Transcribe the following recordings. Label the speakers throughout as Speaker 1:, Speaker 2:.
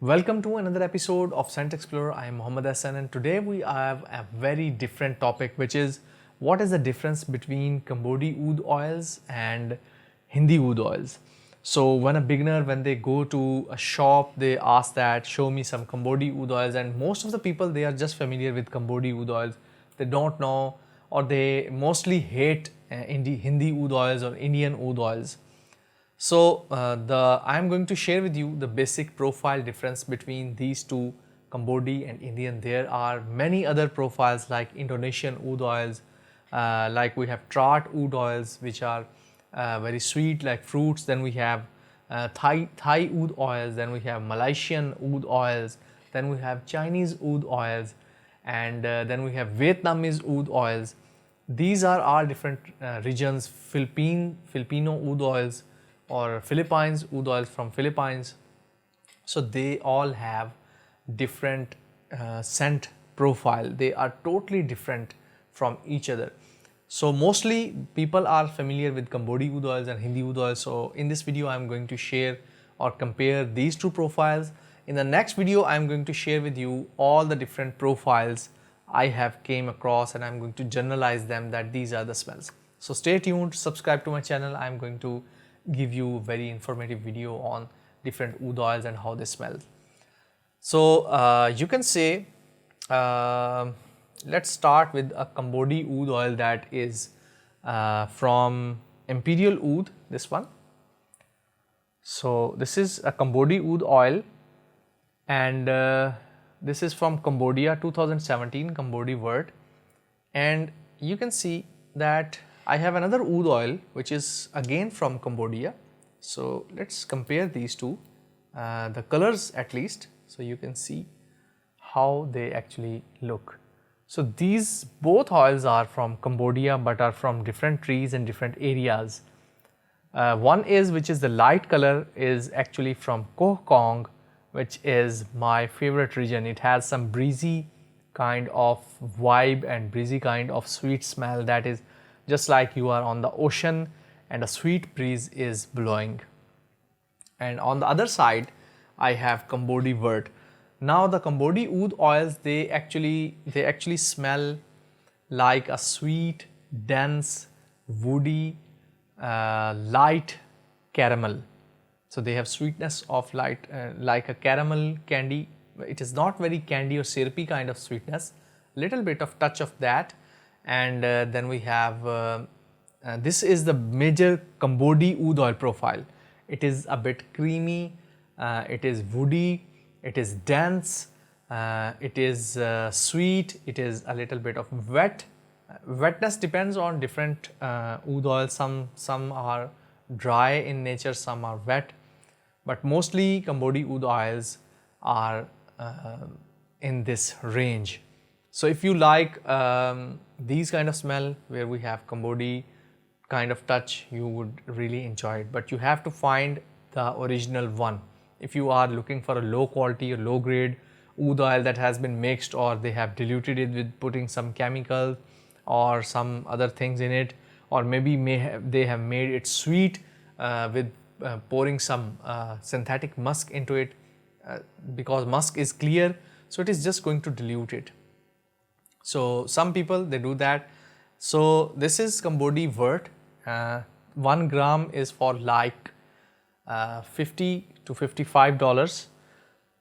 Speaker 1: Welcome to another episode of Scent Explorer. I am Mohammed Hassan and today we have a very different topic, which is what is the difference between Cambodi Oud Oils and Hindi Oud Oils. So when a beginner, when they go to a shop, they ask that show me some Cambodi Oud Oils, and most of the people, they are just familiar with Cambodi Oud Oils. They don't know, or they mostly hate Hindi Oud Oils or Indian Oud Oils. So I am going to share with you the basic profile difference between these two, Cambodi and Indian. There are many other profiles like Indonesian oud oils, like we have Trat oud oils, which are very sweet like fruits. Then we have Thai oud oils. Then we have Malaysian oud oils. Then we have Chinese oud oils, and then we have Vietnamese oud oils. These are all different regions. Filipino oud oils, or Philippines oud oils from Philippines. So they all have different scent profile. They are totally different from each other. So mostly people are familiar with Cambodi oud oils and Hindi oud oils. So in this video I am going to share or compare these two profiles. In the next video I am going to share with you all the different profiles I have came across, and I am going to generalize them that these are the smells. So stay tuned, subscribe to my channel. I am going to give you very informative video on different oud oils and how they smell. So you can say, let's start with a Cambodi oud oil that is from Imperial Oud, this one. So this is a Cambodi oud oil, and this is from Cambodia, 2017 Cambodi word. And you can see that I have another oud oil which is again from Cambodia. So let's compare these two, the colors at least, so you can see how they actually look. So these both oils are from Cambodia but are from different trees and different areas. One is, which is the light color, is actually from Koh Kong, which is my favorite region. It has some breezy kind of vibe and breezy kind of sweet smell, that is just like you are on the ocean and a sweet breeze is blowing. And on the other side I have Cambodi wort. Now the Cambodi oud oils, they actually smell like a sweet, dense, woody, light caramel. So they have sweetness of light, like a caramel candy. It is not very candy or syrupy kind of sweetness, little bit of touch of that. And then we have, this is the major Cambodi oud oil profile. It is a bit creamy, it is woody, it is dense, it is sweet, it is a little bit of wet. Wetness depends on different oud oils. Some are dry in nature, some are wet, but mostly Cambodi oud oils are in this range. So if you like these kind of smell where we have Cambodi kind of touch, you would really enjoy it, but you have to find the original one. If you are looking for a low quality or low grade oud oil that has been mixed, or they have diluted it with putting some chemical or some other things in it, or maybe they have made it sweet with pouring some synthetic musk into it, because musk is clear, so it is just going to dilute it. So some people, they do that. So this is Cambodi wort. 1 gram is for like $50 to $55.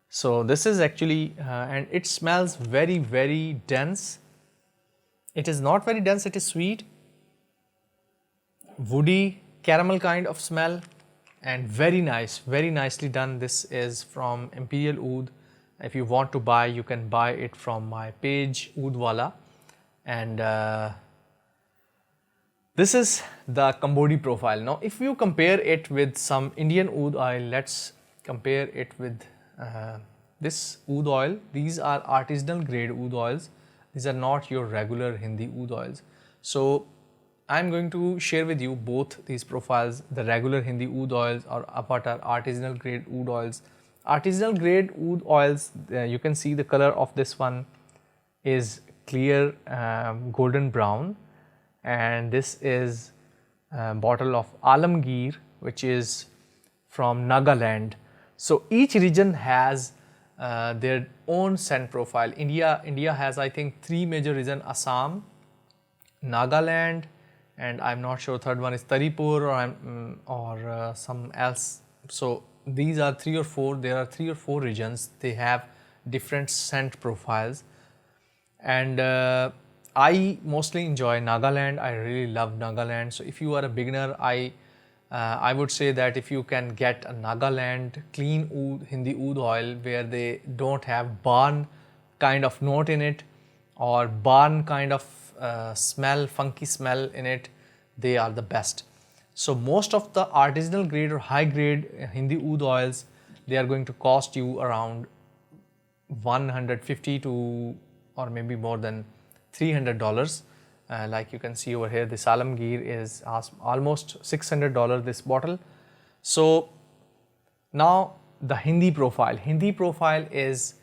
Speaker 1: So this is actually, and it smells very, very dense. It is not very dense, it is sweet, woody, caramel kind of smell, and very nice, very nicely done. This is from Imperial Oud. If you want to buy, you can buy it from my page Oudwala. And this is the Cambodi profile. Now if you compare it with some Indian oud oil, let's compare it with this oud oil. These are artisanal grade oud oils. These are not your regular Hindi oud oils. So I am going to share with you both these profiles, the regular Hindi oud oils or what are artisanal grade oud oils. Artisanal grade oud oils, you can see the color of this one is clear golden brown, and this is a bottle of Alamgir, which is from Nagaland. So each region has their own scent profile. India has, I think, 3 major regions: Assam, Nagaland, and I'm not sure third one is Taripur or some else. So these are 3 or 4. There are 3 or 4 regions. They have different scent profiles, and I mostly enjoy Nagaland. I really love Nagaland. So if you are a beginner, I would say that if you can get a Nagaland clean oud, Hindi oud oil, where they don't have barn kind of note in it or barn kind of smell, funky smell in it, they are the best. So most of the artisanal grade or high grade Hindi oud oils, they are going to cost you around 150 to or maybe more than $300. Like you can see over here, this Alamgir is almost $600 this bottle. So now the Hindi profile. Hindi profile is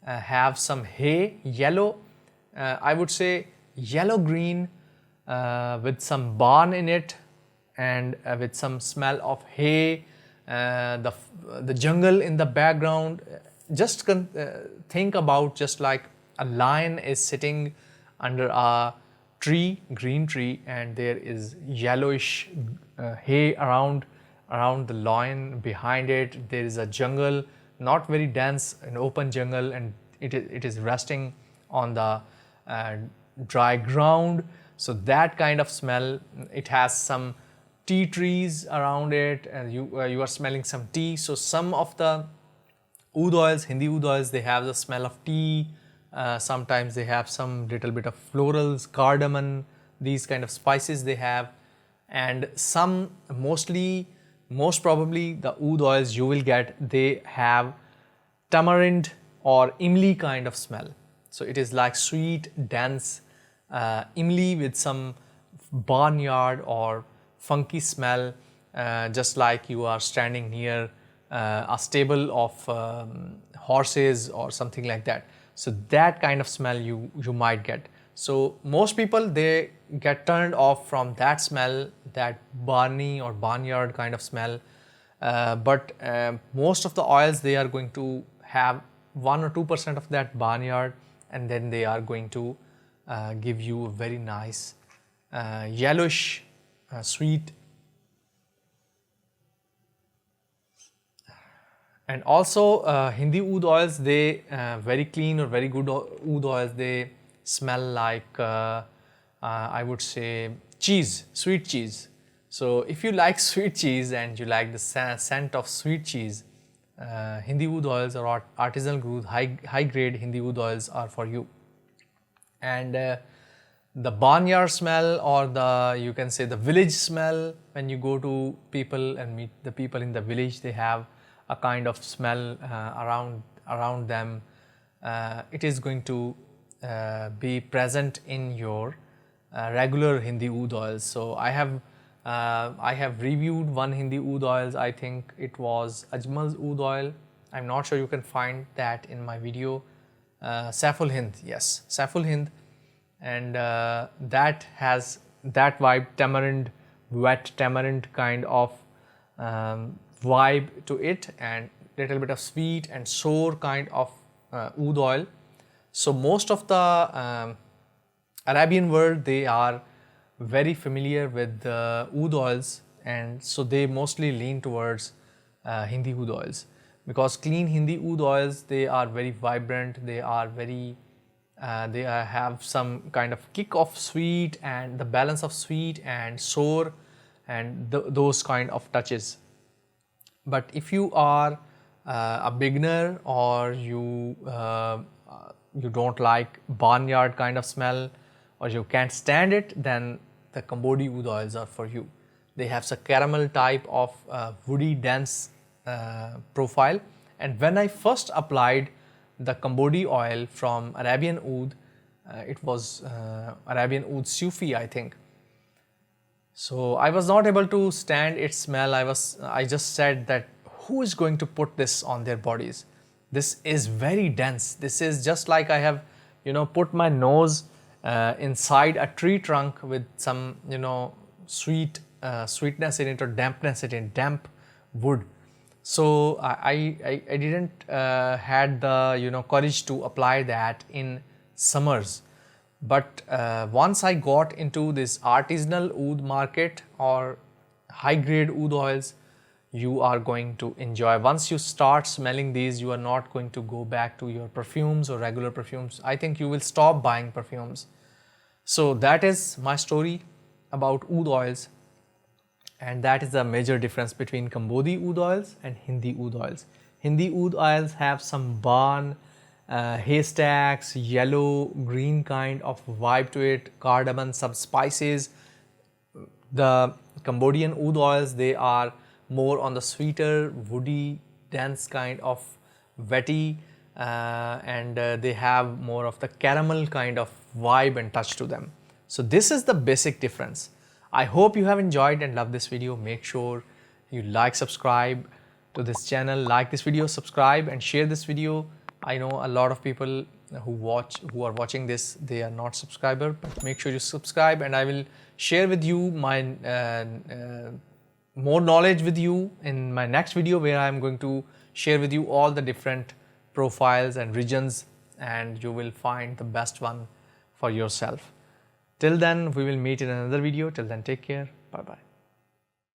Speaker 1: have some hay, yellow, I would say yellow green with some barn in it, and with some smell of hay, the jungle in the background. Just think about just like a lion is sitting under a tree, green tree, and there is yellowish hay around the lion. Behind it there is a jungle, not very dense, an open jungle, and it is resting on the dry ground. So that kind of smell. It has some tea trees around it, and you are smelling some tea. So some of the oud oils, Hindi oud oils, they have the smell of tea. Sometimes they have some little bit of florals, cardamom, these kind of spices they have. And some, most probably the oud oils you will get, they have tamarind or imli kind of smell. So it is like sweet, dense imli with some barnyard or funky smell, just like you are standing near a stable of horses or something like that. So that kind of smell you might get. So most people, they get turned off from that smell, that barny or barnyard kind of smell. But most of the oils, they are going to have 1 or 2% of that barnyard, and then they are going to give you a very nice yellowish sweet. And also Hindi oud oils, they very clean or very good oud oils, they smell like I would say cheese, sweet cheese. So if you like sweet cheese and you like the scent of sweet cheese, Hindi oud oils or artisanal grade, high grade Hindi oud oils are for you. And the barnyard smell, or the, you can say the village smell, when you go to people and meet the people in the village, they have a kind of smell around them. It is going to be present in your regular Hindi oud oils. So I have reviewed one Hindi oud oils. I think it was Ajmal's oud oil. I'm not sure, you can find that in my video. Saiful Hind, yes, Saiful Hind, and that has that vibe, tamarind, wet tamarind kind of vibe to it, and little bit of sweet and sour kind of oud oil. So most of the Arabian world, they are very familiar with oud oils, and so they mostly lean towards Hindi oud oils, because clean Hindi oud oils, they are very vibrant, they are very they have some kind of kick of sweet and the balance of sweet and sour and those kind of touches. But if you are a beginner, or you don't like barnyard kind of smell, or you can't stand it, then the Cambodi Oud Oils are for you. They have some caramel type of woody dense profile. And when I first applied the Cambodi oil from Arabian Oud, it was Arabian Oud Sufi, I think. So I was not able to stand its smell. I just said that who is going to put this on their bodies? This is very dense. This is just like I have, put my nose inside a tree trunk with some, sweetness in it, or dampness in it, damp wood. So I didn't had the courage to apply that in summers. But once I got into this artisanal oud market or high grade oud oils, you are going to enjoy. Once you start smelling these, you are not going to go back to your perfumes or regular perfumes. I think you will stop buying perfumes. So that is my story about oud oils, and that is the major difference between Cambodi Oud Oils and Hindi Oud Oils. Hindi Oud Oils have some barn, haystacks, yellow, green kind of vibe to it, cardamom, some spices. The Cambodian Oud Oils, they are more on the sweeter, woody, dense kind of wetty, and they have more of the caramel kind of vibe and touch to them. So this is the basic difference. I hope you have enjoyed and loved this video. Make sure you like, subscribe to this channel, like this video, subscribe and share this video. I know a lot of people who are watching this, they are not subscriber, but make sure you subscribe, and I will share with you my more knowledge with you in my next video, where I am going to share with you all the different profiles and regions, and you will find the best one for yourself. Till then, we will meet in another video. Till then, take care. Bye bye.